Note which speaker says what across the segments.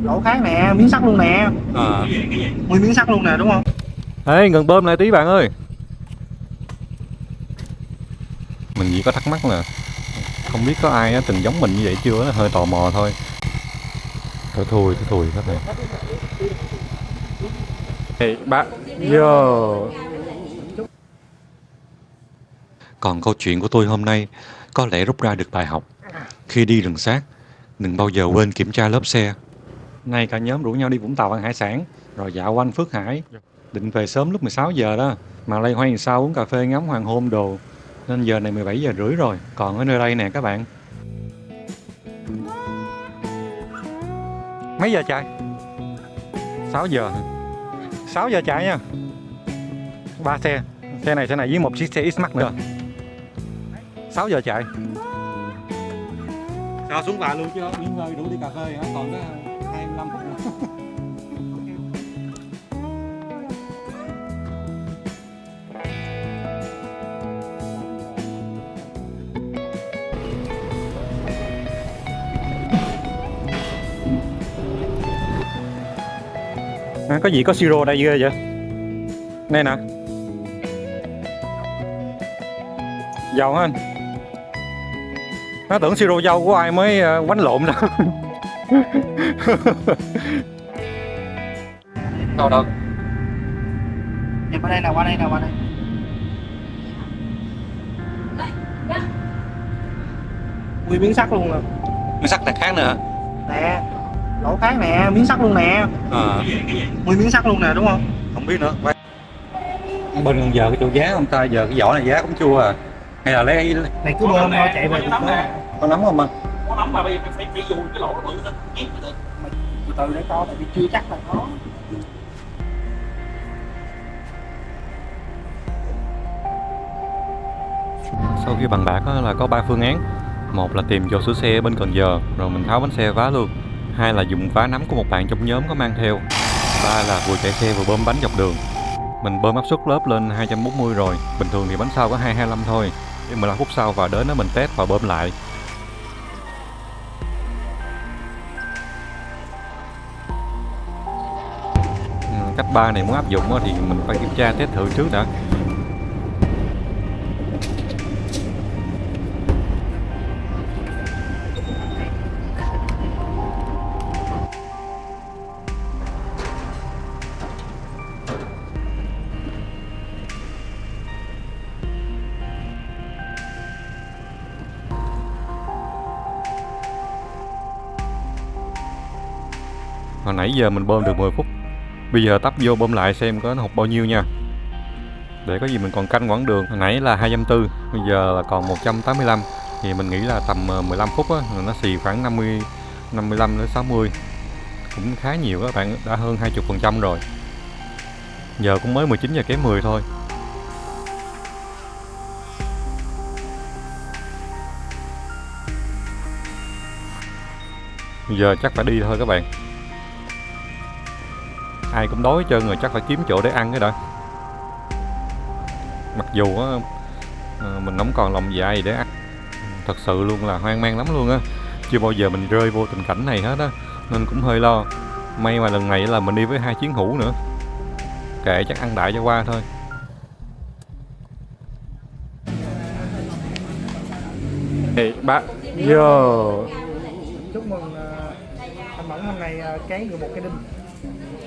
Speaker 1: Lỗ khác nè, miếng sắt luôn nè.
Speaker 2: À.
Speaker 1: Nguyên miếng sắt luôn nè, đúng không?
Speaker 2: Ê, ngừng bơm lại tí bạn ơi. Mình chỉ có thắc mắc là không biết có ai á, từng giống mình như vậy chưa, nó hơi tò mò thôi. Thôi các bạn. Hey, bạn. Yo. Còn câu chuyện của tôi hôm nay có lẽ rút ra được bài học. Khi đi rừng sát, đừng bao giờ quên kiểm tra lốp xe. Nay cả nhóm rủ nhau đi Vũng Tàu ăn hải sản, rồi dạo quanh Phước Hải. Định về sớm lúc 16 giờ đó, mà loay hoay sao uống cà phê ngắm hoàng hôn đồ. Nên giờ này 17 giờ rưỡi rồi, còn ở nơi đây nè các bạn. Mấy giờ chạy? 6 giờ. 6 giờ chạy nha. 3 xe. Xe này với một chiếc xe X-Max nữa. 6 giờ chạy. Sao xuống phà luôn chứ nghỉ ngơi đủ đi cà phê hả? Còn có 25 phút nữa. À, có gì có siro đây ghê vậy? Đây nè. Dầu hả anh? Nó tưởng siro dâu của ai mới quánh lộn đâu. Đâu đâu?
Speaker 1: Dạ, qua đây nè, qua đây nè, qua đây. Nguyên miếng sắt luôn nè.
Speaker 2: Miếng sắt này khác nữa hả?
Speaker 1: Nè, lỗ khác nè, miếng sắt luôn nè.
Speaker 2: À.
Speaker 1: Nguyên miếng sắt luôn nè, đúng không?
Speaker 2: Không biết nữa. Bên gần giờ cái chỗ giá không ta, giờ cái vỏ này giá cũng chua à, hay là lấy
Speaker 1: Này cứ bơm thôi, chạy về cũng có.
Speaker 2: có nóng không anh?
Speaker 3: Có nóng mà bây giờ phải chỉ vô cái lỗ nó bự lên nhét được.
Speaker 1: Từ từ để coi, tại vì chưa chắc là có.
Speaker 2: Sau khi bàn bạc là có 3 phương án. Một là tìm chỗ sửa xe ở bên Cần Giờ rồi mình tháo bánh xe vá luôn. Hai là dùng vá nắm của một bạn trong nhóm có mang theo. Ba là vừa chạy xe vừa bơm bánh dọc đường. Mình bơm áp suất lớp lên 240 rồi, bình thường thì bánh sau có 225 thôi. Để 15 phút sau vào đến đó mình test và bơm lại. Cách 3 này muốn áp dụng thì mình phải kiểm tra test thử trước đã. Hồi nãy giờ mình bơm được 10 phút. Bây giờ tấp vô bơm lại xem có nó hụt bao nhiêu nha. Để có gì mình còn canh quãng đường. Hồi nãy là 240, bây giờ là còn 185. Thì mình nghĩ là tầm 15 phút á, nó xì khoảng 55 đến 60. Cũng khá nhiều các bạn, đã hơn 20% rồi. Giờ cũng mới 19 giờ kém 10 thôi. Bây giờ chắc phải đi thôi các bạn. Ai cũng đói hết trơn rồi, chắc phải kiếm chỗ để ăn cái đã. Mặc dù á, mình không còn lòng dạ gì để ăn. Thật sự luôn là hoang mang lắm luôn á. Chưa bao giờ mình rơi vô tình cảnh này hết á, nên cũng hơi lo. May mà lần này là mình đi với 2 chiến hữu nữa. Kệ, chắc ăn đại cho qua thôi. Hey, bác. Yo.
Speaker 1: Chúc mừng anh Mẫn hôm nay cán được một cái đinh.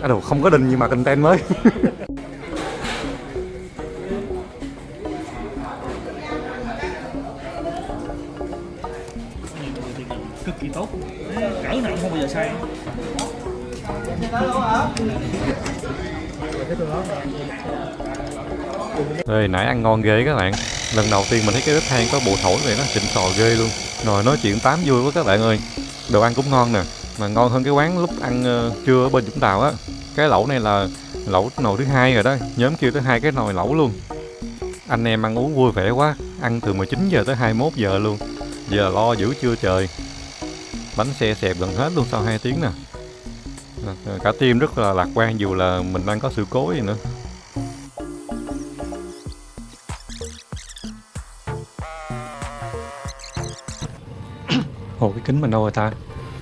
Speaker 2: À, đồ, không có đinh nhưng mà content mới.
Speaker 3: Cực kỳ tốt. Cỡ này không bao giờ sai.
Speaker 2: Ê, nãy ăn ngon ghê các bạn. Lần đầu tiên mình thấy cái bếp than có bộ thổi vậy, nó xịn sò ghê luôn. Rồi nói chuyện tám vui quá các bạn ơi. Đồ ăn cũng ngon nè, mà ngon hơn cái quán lúc ăn trưa ở bên Vũng Tàu á. Cái lẩu này là lẩu nồi thứ 2 rồi đó, nhóm kêu tới 2 cái nồi lẩu luôn. Anh em ăn uống vui vẻ quá, ăn từ 19 giờ tới 21 giờ luôn. Giờ lo dữ chưa trời. Bánh xe xẹp gần hết luôn sau 2 tiếng nè. Cả team rất là lạc quan dù là mình đang có sự cố gì nữa. Ồ, cái kính mình đâu rồi ta?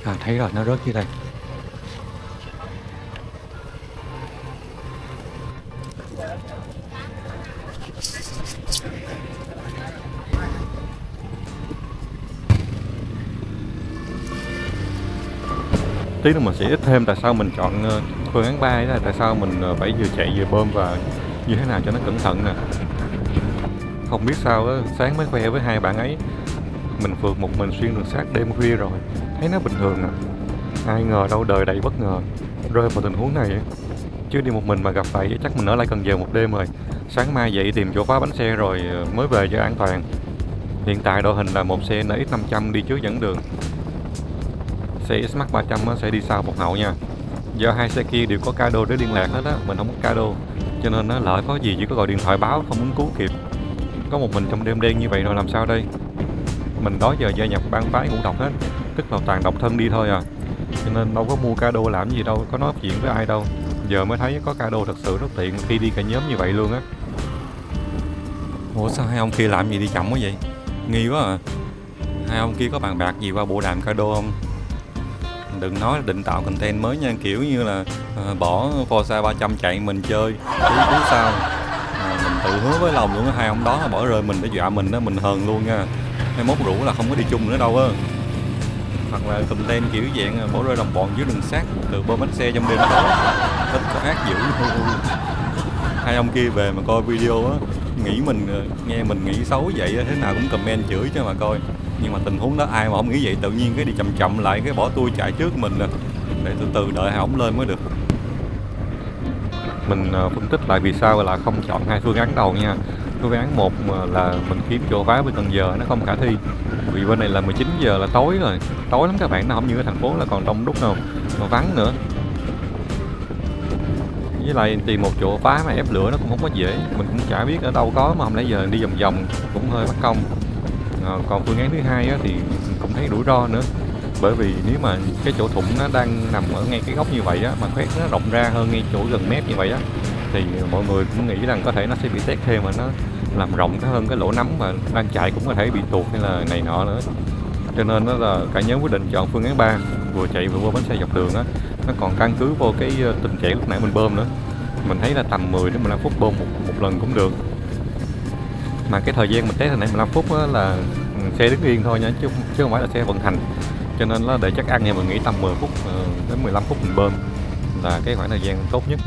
Speaker 2: À, thấy rồi, nó rớt dưới đây. tí nữa mình sẽ ít thêm tại sao mình chọn phương án 3 đó, tại sao mình phải vừa chạy vừa bơm và như thế nào cho nó cẩn thận nè. Không biết sao á, sáng mới khoe với hai bạn ấy mình phượt một mình xuyên đường sắt đêm khuya rồi, thấy nó bình thường à. Ai ngờ đâu đời đầy bất ngờ, rơi vào tình huống này ấy. Chứ đi một mình mà gặp vậy chắc mình ở lại Cần Giờ một đêm rồi. Sáng mai dậy tìm chỗ khóa bánh xe rồi mới về cho an toàn. Hiện tại đội hình là một xe NX500 đi trước dẫn đường. Xe X-Max 300 sẽ đi sau một hậu nha. Do hai xe kia đều có Kado để liên lạc hết á, mình không có Kado, cho nên nó lỡ có gì chỉ có gọi điện thoại báo, không ứng cứu kịp. Có một mình trong đêm đen như vậy rồi làm sao đây? Mình đó giờ gia nhập bang phái ngũ độc hết, tức là toàn độc thân đi thôi à. Cho nên đâu có mua Kado làm gì đâu, có nói chuyện với ai đâu. Giờ mới thấy có Kado thật sự rất tiện khi đi cả nhóm như vậy luôn á. Ủa sao hai ông kia làm gì đi chậm quá vậy? Nghi quá à. Hai ông kia có bàn bạc gì qua bộ đàm Kado không? Đừng nói là định tạo content mới nha, kiểu như là bỏ Forza 300 chạy mình chơi cứ sao mình tự hứa với lòng luôn á, hai ông đó bỏ rơi mình để dọa mình đó, mình hờn luôn nha. Hay mốt rủ là không có đi chung nữa đâu á. Hoặc là content kiểu dạng bỏ rơi đồng bọn dưới đường sắt, tự bơm bánh xe trong đêm tối, tính có ác dữ. Hai ông kia về mà coi video á, nghĩ mình nghe mình nghĩ xấu vậy thế nào cũng comment chửi cho mà coi. Nhưng mà tình huống đó ai mà không nghĩ vậy, tự nhiên cái đi chậm chậm lại cái bỏ tôi chạy trước mình nè, để từ từ đợi ổng lên mới được. Mình phân tích lại vì sao là không chọn hai phương án đầu nha. Phương án 1 là mình kiếm chỗ phá bên Cần Giờ nó không khả thi, vì bên này là 19 giờ là tối rồi, tối lắm các bạn, nó không như ở thành phố là còn đông đúc đâu, mà vắng nữa. Với lại tìm một chỗ phá mà ép lửa nó cũng không có dễ, mình cũng chả biết ở đâu có mà không lẽ giờ đi vòng vòng cũng hơi mất công. Còn phương án thứ hai á, thì cũng thấy rủi ro nữa, bởi vì nếu mà cái chỗ thủng nó đang nằm ở ngay cái góc như vậy á, mà khoét nó rộng ra hơn ngay chỗ gần mép như vậy á, thì mọi người cũng nghĩ rằng có thể nó sẽ bị tét thêm mà nó làm rộng hơn cái lỗ nắm mà đang chạy cũng có thể bị tuột hay là này nọ nữa. Cho nên đó là cả nhóm quyết định chọn phương án 3, vừa chạy vừa bơm bánh xe dọc đường á. Nó còn căn cứ vô cái tình trạng lúc nãy mình bơm nữa, mình thấy là tầm 10 đến 15 phút bơm một lần cũng được. Mà cái thời gian mình test hồi nãy 15 phút á là xe đứng yên thôi nha, chứ không phải là xe vận hành. Cho nên là để chắc ăn thì mình nghĩ tầm 10 phút đến 15 phút mình bơm là cái khoảng thời gian tốt nhất.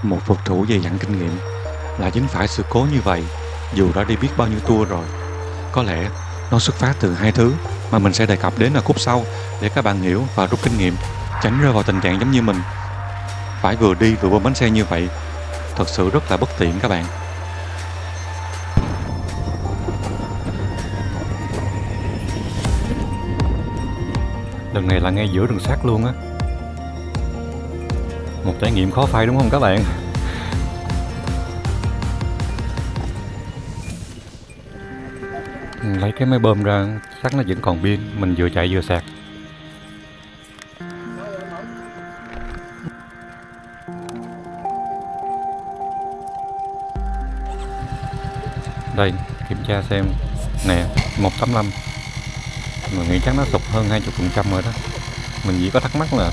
Speaker 4: Một phật thủ dày dặn kinh nghiệm là dính phải sự cố như vậy dù đã đi biết bao nhiêu tour rồi. Có lẽ nó xuất phát từ hai thứ mà mình sẽ đề cập đến ở khúc sau để các bạn hiểu và rút kinh nghiệm, tránh rơi vào tình trạng giống như mình. Phải vừa đi vừa bơm bánh xe như vậy thật sự rất là bất tiện các bạn.
Speaker 2: Lần này là ngay giữa đường sắt luôn á. Một trải nghiệm khó phai đúng không các bạn? Lấy cái máy bơm ra chắc nó vẫn còn pin, mình vừa chạy vừa sạc. Đây, kiểm tra xem. Nè, 185. Mình nghĩ chắc nó sụp hơn 20% rồi đó. Mình chỉ có thắc mắc là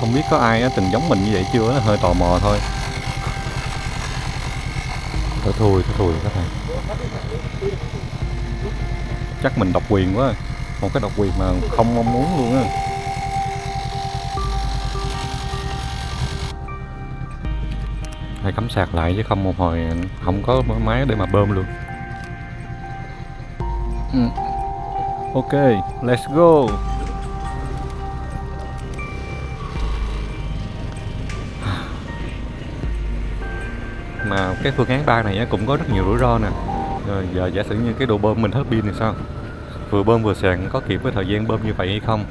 Speaker 2: không biết có ai từng giống mình như vậy chưa, nó hơi tò mò thôi. Thôi thôi các bạn. Chắc mình độc quyền quá, một cái độc quyền mà không mong muốn luôn á. Phải cắm sạc lại chứ không một hồi không có máy để mà bơm luôn. Ok, let's go. Mà cái phương án 3 này cũng có rất nhiều rủi ro nè. Rồi giờ giả sử như cái đồ bơm mình hết pin thì sao? Vừa bơm vừa sạc có kịp với thời gian bơm như vậy hay không?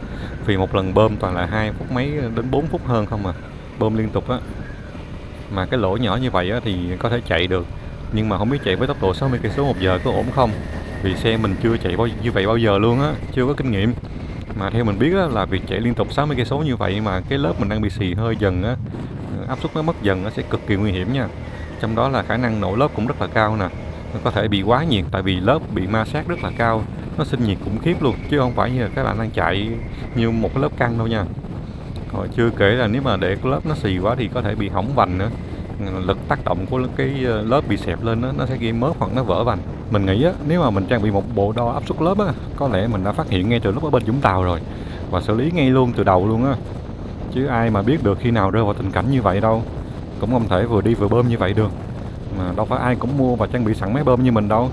Speaker 2: Vì một lần bơm toàn là 2 phút mấy đến 4 phút hơn không à. Bơm liên tục á. Mà cái lỗ nhỏ như vậy á thì có thể chạy được, nhưng mà không biết chạy với tốc độ 60 km/h có ổn không? Vì xe mình chưa chạy như vậy bao giờ luôn á, chưa có kinh nghiệm. Mà theo mình biết á, là việc chạy liên tục 60 km như vậy mà cái lớp mình đang bị xì hơi dần á, áp suất nó mất dần, nó sẽ cực kỳ nguy hiểm nha. Trong đó là khả năng nổ lớp cũng rất là cao nè, nó có thể bị quá nhiệt tại vì lớp bị ma sát rất là cao, nó sinh nhiệt khủng khiếp luôn, chứ không phải như là các bạn đang chạy như một cái lớp căng đâu nha. Rồi chưa kể là nếu mà để cái lớp nó xì quá thì có thể bị hỏng vành nữa. Lực tác động của cái lớp bị xẹp lên đó, nó sẽ gây mớp hoặc nó vỡ vành. Mình nghĩ á, nếu mà mình trang bị một bộ đo áp suất lớp á, có lẽ mình đã phát hiện ngay từ lúc ở bên Vũng Tàu rồi. và xử lý ngay luôn từ đầu luôn á. Chứ ai mà biết được khi nào rơi vào tình cảnh như vậy đâu. Cũng không thể vừa đi vừa bơm như vậy được. Mà đâu phải ai cũng mua và trang bị sẵn máy bơm như mình đâu.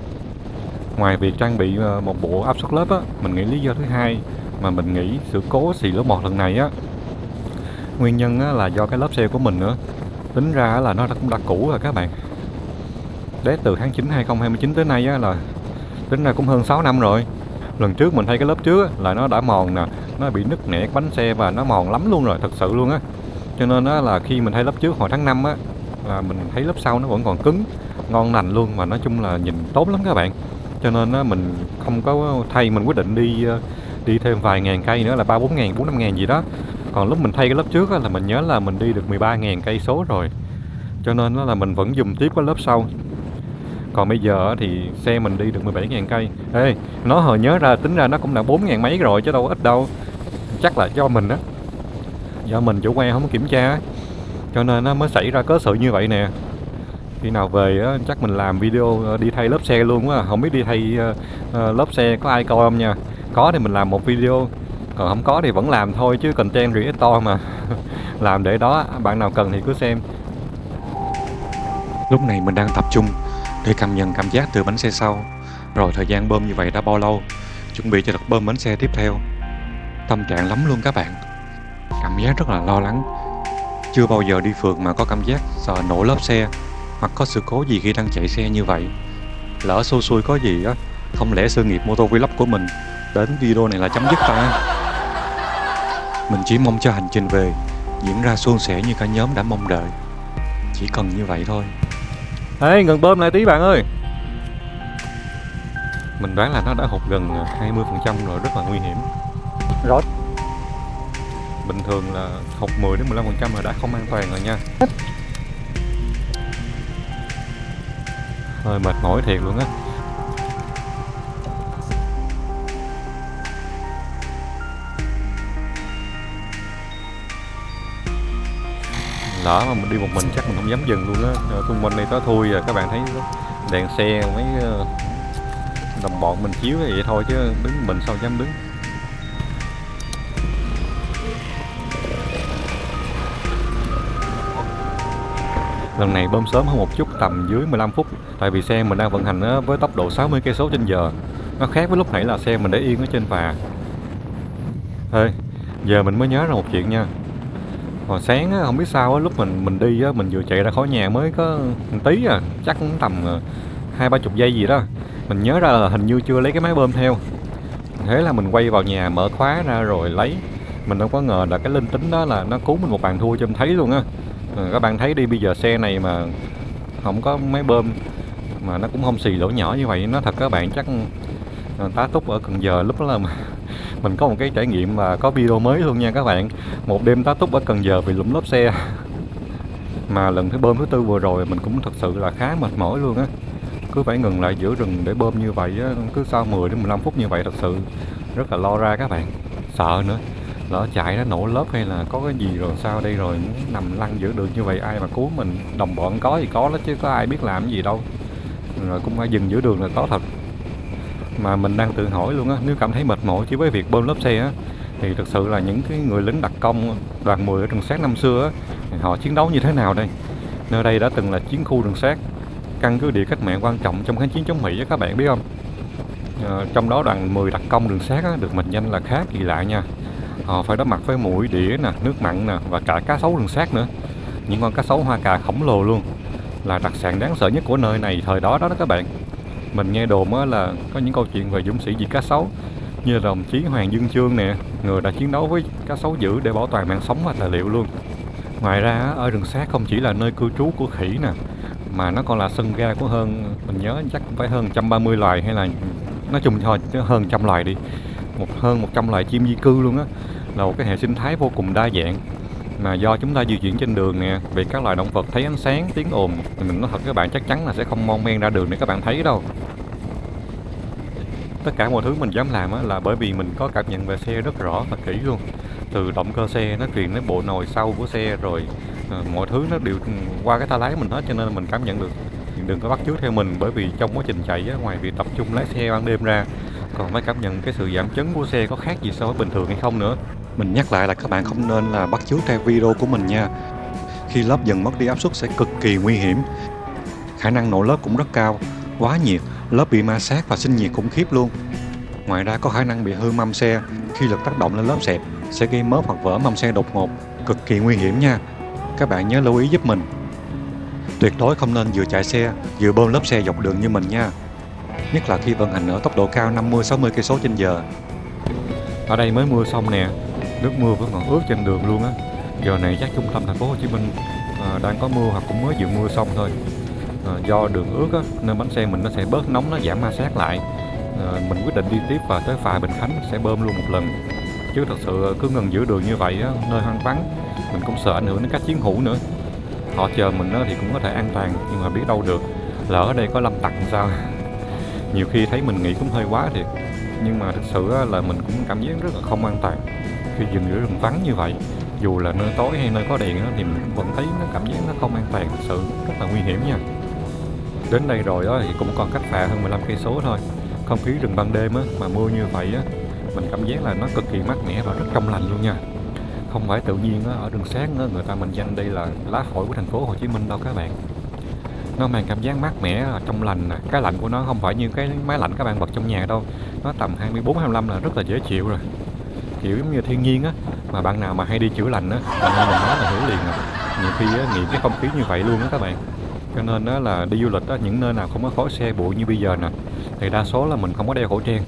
Speaker 2: Ngoài việc trang bị một bộ áp suất lớp á, mình nghĩ lý do thứ hai mà mình nghĩ sự cố xì lốp một lần này á, nguyên nhân á, là do cái lớp xe của mình nữa. Tính ra là nó cũng đã cũ rồi các bạn. Đấy, từ tháng 9 2029 tới nay á, là tính ra cũng hơn 6 năm rồi. Lần trước mình thay cái lớp trước á, là nó đã mòn nè, nó bị nứt nẻ bánh xe và nó mòn lắm luôn rồi, thật sự luôn á. Cho nên á, là khi mình thay lớp trước hồi tháng 5 á, là mình thấy lớp sau nó vẫn còn cứng, ngon lành luôn, mà nói chung là nhìn tốt lắm các bạn. Cho nên á, mình không có thay, mình quyết định đi thêm vài ngàn cây nữa, là 3-4 ngàn, 4-5 ngàn gì đó. Còn lúc mình thay cái lớp trước á, là mình nhớ là mình đi được 13.000 cây số rồi. Cho nên đó là mình vẫn dùng tiếp cái lớp sau. Còn bây giờ thì xe mình đi được 17.000 cây. Ê, nó hồi nhớ ra tính ra nó cũng đã 4.000 mấy rồi chứ đâu ít đâu. Chắc là do mình á, do mình chủ quan không có kiểm tra á, cho nên nó mới xảy ra cớ sự như vậy nè. Khi nào về á, chắc mình làm video đi thay lớp xe luôn á. Không biết đi thay lớp xe có ai coi không nha. Có thì mình làm một video, còn không có thì vẫn làm thôi, chứ content creator mà. Làm để đó, bạn nào cần thì cứ xem.
Speaker 4: Lúc này mình đang tập trung để cảm nhận cảm giác từ bánh xe sau. Rồi thời gian bơm như vậy đã bao lâu, chuẩn bị cho đợt bơm bánh xe tiếp theo. Tâm trạng lắm luôn các bạn. Cảm giác rất là lo lắng. Chưa bao giờ đi phượt mà có cảm giác sợ nổ lớp xe, hoặc có sự cố gì khi đang chạy xe như vậy. Lỡ xui xui có gì á, không lẽ sự nghiệp mô tô vlog của mình đến video này là chấm dứt ta? Mình chỉ mong cho hành trình về diễn ra suôn sẻ như cả nhóm đã mong đợi. Chỉ cần như vậy thôi.
Speaker 2: Ê, ngừng bơm lại tí bạn ơi. Mình đoán là nó đã hụt gần 20% rồi, rất là nguy hiểm.
Speaker 1: Rồi.
Speaker 2: Bình thường là hụt 10-15% là đã không an toàn rồi nha. Hơi mệt mỏi thiệt luôn á. Lỡ mà mình đi một mình chắc mình không dám dừng luôn á. Xung quanh đây tối thui rồi, các bạn thấy đèn xe mấy đồng bọn mình chiếu vậy thôi, chứ đứng mình sao dám đứng. Lần này bơm sớm hơn một chút, tầm dưới 15 phút. Tại vì xe mình đang vận hành với tốc độ 60 cây số trên giờ. Nó khác với lúc nãy là xe mình để yên ở trên phà. Ê, giờ mình mới nhớ ra một chuyện nha. Hồi sáng á, không biết sao á, lúc mình đi á, mình vừa chạy ra khỏi nhà mới có một tí à, chắc cũng tầm 20-30 giây gì đó. Mình nhớ ra là hình như chưa lấy cái máy bơm theo. Thế là mình quay vào nhà mở khóa ra rồi lấy. Mình đâu có ngờ là cái linh tính đó là nó cứu mình một bàn thua cho em thấy luôn á. Các bạn thấy đi, bây giờ xe này mà không có máy bơm mà nó cũng không xì lỗ nhỏ như vậy, nó thật các bạn, chắc tá túc ở Cần Giờ lúc đó là mình có một cái trải nghiệm và có video mới luôn nha các bạn. Một đêm tá túc ở Cần Giờ vì lũng lốp xe. Mà lần thứ bơm thứ tư vừa rồi mình cũng thật sự là khá mệt mỏi luôn á. Cứ phải ngừng lại giữa rừng để bơm như vậy á, cứ sau 10-15 phút như vậy thật sự rất là lo ra các bạn. Sợ nữa, lỡ chạy nó nổ lớp hay là có cái gì rồi sao đây, rồi nằm lăn giữa đường như vậy ai mà cứu mình. Đồng bọn có thì có đó, chứ có ai biết làm gì đâu. Rồi cũng phải dừng giữa đường là có thật. Mà mình đang tự hỏi luôn á, nếu cảm thấy mệt mỏi chỉ với việc bơm lớp xe á, thì thực sự là những cái người lính đặc công đoàn 10 ở rừng Sác năm xưa á, họ chiến đấu như thế nào đây? Nơi đây đã từng là chiến khu rừng Sác, căn cứ địa cách mạng quan trọng trong kháng chiến chống Mỹ á, các bạn biết không? Trong đó đoàn 10 đặc công rừng Sác á, được mệnh danh là khá kỳ lạ nha. Họ phải đối mặt với muỗi, đĩa nè, nước mặn nè, và cả cá sấu rừng Sác nữa. Những con cá sấu hoa cà khổng lồ luôn, là đặc sản đáng sợ nhất của nơi này thời đó đó các bạn. Mình nghe đồn á là có những câu chuyện về dũng sĩ diệt cá sấu, như là đồng chí Hoàng Dương Chương nè, người đã chiến đấu với cá sấu dữ để bảo toàn mạng sống và tài liệu luôn. Ngoài ra ở rừng Sác không chỉ là nơi cư trú của khỉ nè, mà nó còn là sân ga của hơn, mình nhớ chắc cũng phải hơn 130 loài, hay là nói chung thôi hơn 100 loài đi, hơn 100 loài chim di cư luôn á. Là một cái hệ sinh thái vô cùng đa dạng, mà do chúng ta di chuyển trên đường nè, vì các loài động vật thấy ánh sáng, tiếng ồn thì mình nói thật các bạn, chắc chắn là sẽ không mon men ra đường để các bạn thấy đâu. Tất cả mọi thứ mình dám làm á, là bởi vì mình có cảm nhận về xe rất rõ và kỹ luôn. Từ động cơ xe nó truyền đến bộ nồi sau của xe, rồi mọi thứ nó đều qua cái tay lái mình hết, cho nên mình cảm nhận được. Đừng có bắt chước theo mình, bởi vì trong quá trình chạy á, ngoài việc tập trung lái xe ban đêm ra Còn phải cảm nhận cái sự giảm chấn của xe có khác gì so với bình thường hay không nữa.
Speaker 4: Mình nhắc lại là các bạn không nên là bắt chước theo video của mình nha. Khi lớp dần mất đi áp suất sẽ cực kỳ nguy hiểm. Khả năng nổ lớp cũng rất cao. Quá nhiệt, lớp bị ma sát và sinh nhiệt khủng khiếp luôn. Ngoài ra có khả năng bị hư mâm xe khi lực tác động lên lớp xẹp sẽ gây mớp hoặc vỡ mâm xe đột ngột, cực kỳ nguy hiểm nha. Các bạn nhớ lưu ý giúp mình. Tuyệt đối không nên vừa chạy xe vừa bơm lớp xe dọc đường như mình nha. Nhất là khi vận hành ở tốc độ cao 50-60 cây số trên giờ.
Speaker 2: Ở đây mới mưa xong nè, nước mưa vẫn còn ướt trên đường luôn á. Giờ này chắc trung tâm thành phố Hồ Chí Minh đang có mưa hoặc cũng mới vừa mưa xong thôi. Do đường ướt á, nên bánh xe mình nó sẽ bớt nóng, nó giảm ma sát lại. Mình quyết định đi tiếp và tới phà Bình Khánh sẽ bơm luôn một lần. Chứ thật sự cứ ngừng giữa đường như vậy á, nơi hoang vắng, mình cũng sợ ảnh hưởng đến các chiến hữu nữa. Họ chờ mình á, thì cũng có thể an toàn, nhưng mà biết đâu được, lỡ ở đây có lâm tặc làm sao. Nhiều khi thấy mình nghĩ cũng hơi quá thiệt, nhưng mà thực sự á, là mình cũng cảm giác rất là không an toàn khi dừng giữa rừng vắng như vậy. Dù là nơi tối hay nơi có đèn á, thì mình cũng vẫn thấy nó cảm giác nó không an toàn, thực sự rất là nguy hiểm nha. Đến đây rồi á, thì cũng còn cách phà hơn 15 cây số thôi. Không khí rừng ban đêm á, mà mưa như vậy á, mình cảm giác là nó cực kỳ mát mẻ và rất trong lành luôn nha. Không phải tự nhiên á, ở rừng sáng á, người ta mệnh danh đây là lá phổi của thành phố Hồ Chí Minh đâu các bạn. Nó mang cảm giác mát mẻ, trong lành nè. Cái lạnh của nó không phải như cái máy lạnh các bạn bật trong nhà đâu. Nó tầm 24-25 là rất là dễ chịu rồi. Kiểu giống như thiên nhiên á. Mà bạn nào mà hay đi chữa lành á, mình nói là hiểu liền à. Nhiều khi á, nghiện cái không khí như vậy luôn á các bạn. Cho nên đó là đi du lịch á, những nơi nào không có khói xe bụi như bây giờ nè, thì đa số là mình không có đeo khẩu trang.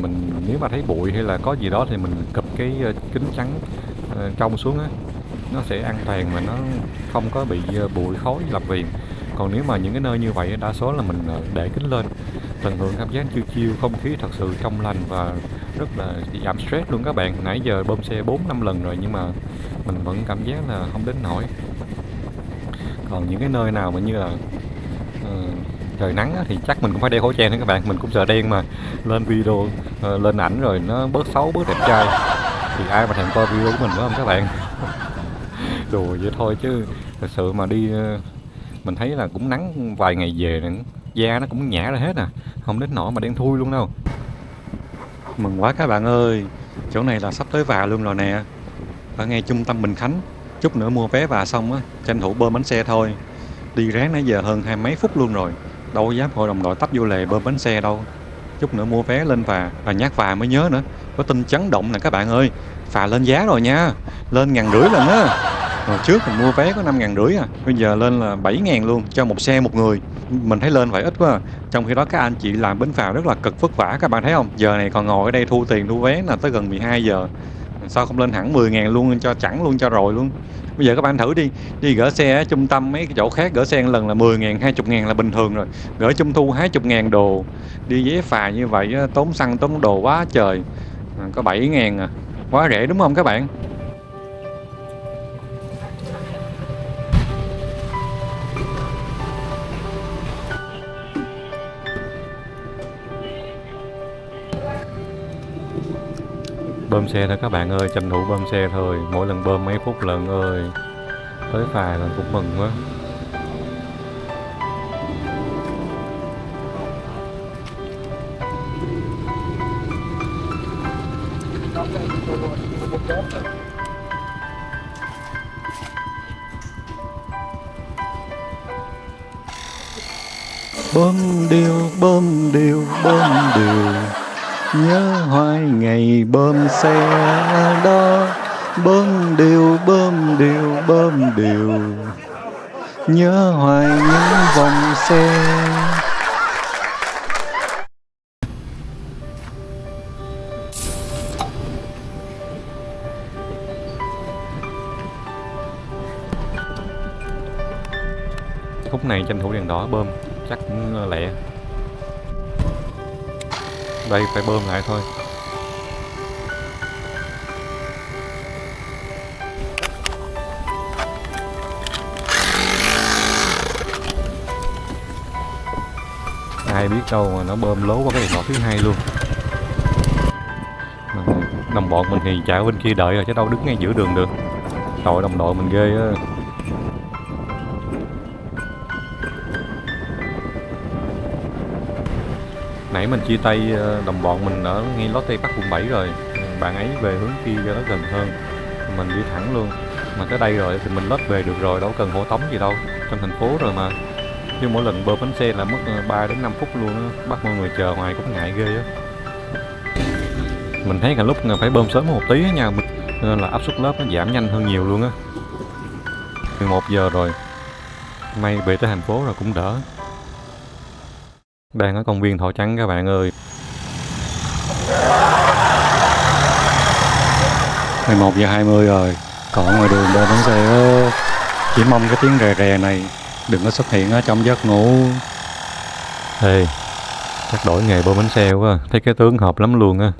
Speaker 2: Mình nếu mà thấy bụi hay là có gì đó thì mình cụp cái kính chắn trong xuống á, nó sẽ an toàn mà nó không có bị bụi khói làm phiền. Còn nếu mà những cái nơi như vậy đa số là mình để kính lên, tận hưởng cảm giác chill chill, không khí thật sự trong lành và rất là giảm stress luôn các bạn. Nãy giờ bơm xe 4-5 lần rồi nhưng mà mình vẫn cảm giác là không đến nổi. Còn những cái nơi nào mà như là trời nắng á, thì chắc mình cũng phải đeo khẩu trang đó các bạn. Mình cũng sợ đen mà lên video lên ảnh rồi nó bớt xấu bớt đẹp trai thì ai mà thèm coi video của mình nữa không các bạn. Đùa vậy thôi chứ thật sự mà đi mình thấy là cũng nắng vài ngày về nè, da nó cũng nhả ra hết à, không đến nỗi mà đen thui luôn đâu.
Speaker 4: Mừng quá các bạn ơi, chỗ này là sắp tới phà luôn rồi nè. Ở ngay trung tâm Bình Khánh, chút nữa mua vé phà xong á, tranh thủ bơm bánh xe thôi. Đi ráng nãy giờ hơn 20 mấy phút luôn rồi, đâu có dám hội đồng đội tấp vô lề bơm bánh xe đâu. Chút nữa mua vé lên phà, và nhắc phà mới nhớ nữa, có tin chấn động nè các bạn ơi, phà lên giá rồi nha, lên 1.500 lần á. Hồi trước mình mua vé có 5.500 à, bây giờ lên là 7.000 luôn cho một xe một người. Mình thấy lên vậy ít quá à. Trong khi đó các anh chị làm bến phà rất là cực vất vả, các bạn thấy không? Giờ này còn ngồi ở đây thu tiền thu vé là tới gần 12 giờ. Sao không lên hẳn 10.000 luôn cho chẳng luôn cho rồi luôn. Bây giờ các bạn thử đi gửi xe ở trung tâm mấy cái chỗ khác gửi xe một lần là 10.000, 20.000 là bình thường rồi. Gửi trung thu 20.000 đồ. Đi vé phà như vậy tốn xăng tốn đồ quá trời. Có 7.000 à. Quá rẻ đúng không các bạn?
Speaker 2: Bơm xe thôi các bạn ơi, tranh thủ bơm xe thôi, mỗi lần bơm mấy phút lần ơi. Tới phà là cũng mừng quá.
Speaker 4: Bơm đều, bơm đều, bơm đều, nhớ hoài ngày bơm xe đó. Bơm đều, bơm đều, bơm đều, nhớ hoài những vòng xe.
Speaker 2: Khúc này tranh thủ đèn đỏ bơm chắc cũng lẹ. Đây phải bơm lại thôi. Ai biết đâu mà nó bơm lố qua cái đèn đỏ thứ hai luôn. Đồng bọn mình thì chạy bên kia đợi rồi chứ đâu đứng ngay giữa đường được. Tội đồng đội mình ghê á. Nãy mình chia tay đồng bọn mình ở ngay Lotte Park quận 7 rồi. Bạn ấy về hướng kia cho nó gần hơn. Mình đi thẳng luôn. Mà tới đây rồi thì mình lết về được rồi, đâu cần hộ tống gì đâu. Trong thành phố rồi mà. Chứ mỗi lần bơm bánh xe là mất 3 đến 5 phút luôn á. Bắt mọi người chờ ngoài cũng ngại ghê á. Mình thấy cả lúc phải bơm sớm một tí á nha, nên là áp suất lớp nó giảm nhanh hơn nhiều luôn á. 11 giờ rồi. May về tới thành phố rồi cũng đỡ. Đang ở công viên Thọ Trắng các bạn ơi.
Speaker 4: 11 giờ 20 rồi, còn ngoài đường bơm bánh xe á, chỉ mong cái tiếng rè rè này đừng có xuất hiện ở trong giấc ngủ.
Speaker 2: Ê, chắc đổi nghề bơm bánh xe quá, thấy cái tướng hợp lắm luôn á.